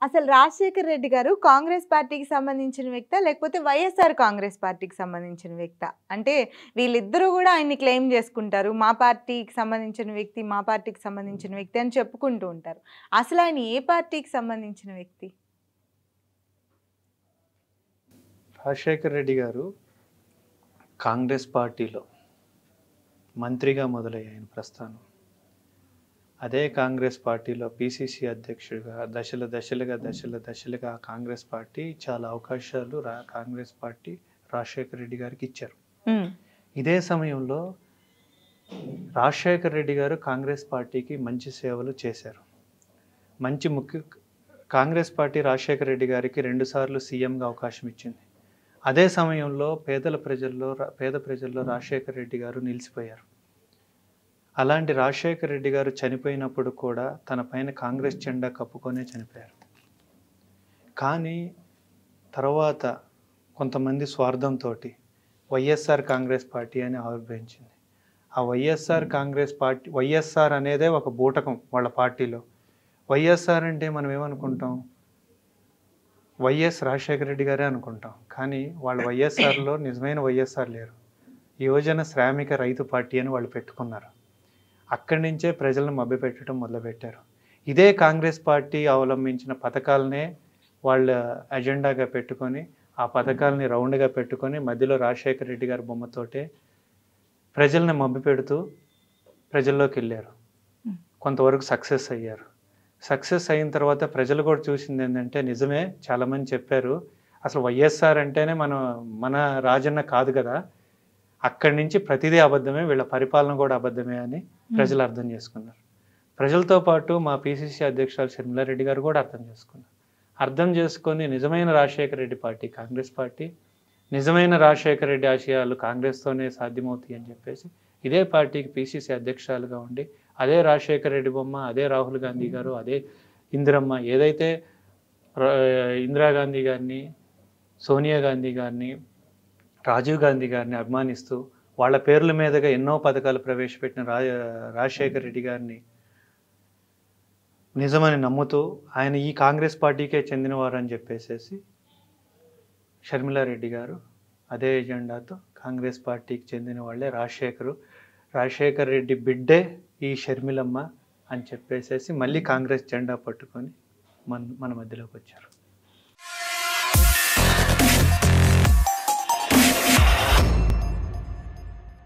అసలు రాజశేఖర్ రెడ్డి గారు కాంగ్రెస్ పార్టీకి సంబంధించిన వ్యక్తా? లేకపోతే వైఎస్ఆర్ కాంగ్రెస్ పార్టీకి సంబంధించిన వ్యక్తా? అంటే వీళ్ళిద్దరూ గూడా ఆయన్ని క్లెయిమ్ జేసుకుంటారు. మా పార్టీకి సంబంధించిన వ్యక్తి, మా పార్టీకి సంబంధించిన వ్యక్తి అని చెప్పుకుంటూ ఉంటారు. అసలాయన ఏ పార్టీకి సంబంధించిన వ్యక్తి? రాజశేఖర్ రెడ్డి గారు కాంగ్రెస్ పార్టీలో మంత్రిగా మొదలయ్యాయి ఆయన ప్రస్థానం. అదే కాంగ్రెస్ పార్టీలో పీసీసీ అధ్యక్షుడిగా దశలుగా కాంగ్రెస్ పార్టీ చాలా అవకాశాలు కాంగ్రెస్ పార్టీ రాజశేఖర్ రెడ్డి గారికి ఇచ్చారు. ఇదే సమయంలో రాజశేఖర్ రెడ్డి గారు కాంగ్రెస్ పార్టీకి మంచి సేవలు చేశారు. కాంగ్రెస్ పార్టీ రాజశేఖర్ రెడ్డి గారికి 2 సార్లు సీఎంగా అవకాశం ఇచ్చింది. అదే సమయంలో పేద ప్రజల్లో రాజశేఖర్ రెడ్డి గారు నిలిచిపోయారు. అలాంటి రాజశేఖర్ రెడ్డి గారు చనిపోయినప్పుడు కూడా తన పైన కాంగ్రెస్ జెండా కప్పుకొనే చనిపోయారు. కానీ తర్వాత కొంతమంది స్వార్థంతో వైఎస్ఆర్ కాంగ్రెస్ పార్టీ అని ఆవిర్భవించింది. ఆ వైఎస్ఆర్ అనేదే ఒక బూటకం వాళ్ళ పార్టీలో. వైఎస్ఆర్ అంటే మనం ఏమనుకుంటాం? వైఎస్ రాజశేఖర రెడ్డి గారే అనుకుంటాం. కానీ వాళ్ళ వైఎస్ఆర్లో నిజమైన వైఎస్ఆర్ లేరు. యువజన శ్రామిక రైతు పార్టీ అని వాళ్ళు పెట్టుకున్నారు. అక్కడి నుంచే ప్రజలను మభ్యపెట్టడం మొదలుపెట్టారు. ఇదే కాంగ్రెస్ పార్టీ అవలంబించిన పథకాలనే వాళ్ళ అజెండాగా పెట్టుకొని, ఆ పథకాలని రౌండ్గా పెట్టుకొని మధ్యలో రాజశేఖర రెడ్డి గారి బొమ్మతోటే ప్రజల్ని మభ్యపెడుతూ ప్రజల్లోకి వెళ్ళారు. కొంతవరకు సక్సెస్ అయ్యారు. సక్సెస్ అయిన తర్వాత ప్రజలు కూడా చూసింది ఏంటంటే, నిజమే చాలామంది చెప్పారు, అసలు వైఎస్ఆర్ అంటేనే మన రాజన్న కాదు కదా, అక్కడి నుంచి ప్రతిదీ అబద్ధమే, వీళ్ళ పరిపాలన కూడా అబద్ధమే అని ప్రజలు అర్థం చేసుకున్నారు. ప్రజలతో పాటు మా పీసీసీ అధ్యక్షురాలు షర్మిలారెడ్డి గారు కూడా అర్థం చేసుకున్నారు. అర్థం చేసుకొని నిజమైన రాజశేఖర రెడ్డి పార్టీ కాంగ్రెస్ పార్టీ, నిజమైన రాజశేఖర రెడ్డి ఆశయాలు కాంగ్రెస్తోనే సాధ్యమవుతాయి అని చెప్పేసి ఇదే పార్టీకి పీసీసీ అధ్యక్షురాలుగా ఉండి, అదే రాజశేఖర రెడ్డి బొమ్మ, అదే రాహుల్ గాంధీ గారు, అదే ఇందిరమ్మ, ఏదైతే ఇందిరాగాంధీ గారిని, సోనియా గాంధీ గారిని, రాజీవ్ గాంధీ గారిని అభిమానిస్తూ వాళ్ళ పేర్ల మీదుగా ఎన్నో పథకాలు ప్రవేశపెట్టిన రాజశేఖర రెడ్డి గారిని నిజమని నమ్ముతూ ఆయన ఈ కాంగ్రెస్ పార్టీకే చెందినవారు అని చెప్పేసేసి షర్మిలారెడ్డి గారు అదే ఎజెండాతో కాంగ్రెస్ పార్టీకి చెందిన వాళ్ళే రాజశేఖర్ రెడ్డి బిడ్డే ఈ షర్మిలమ్మ అని చెప్పేసేసి మళ్ళీ కాంగ్రెస్ జెండా పట్టుకొని మన మధ్యలోకి వచ్చారు.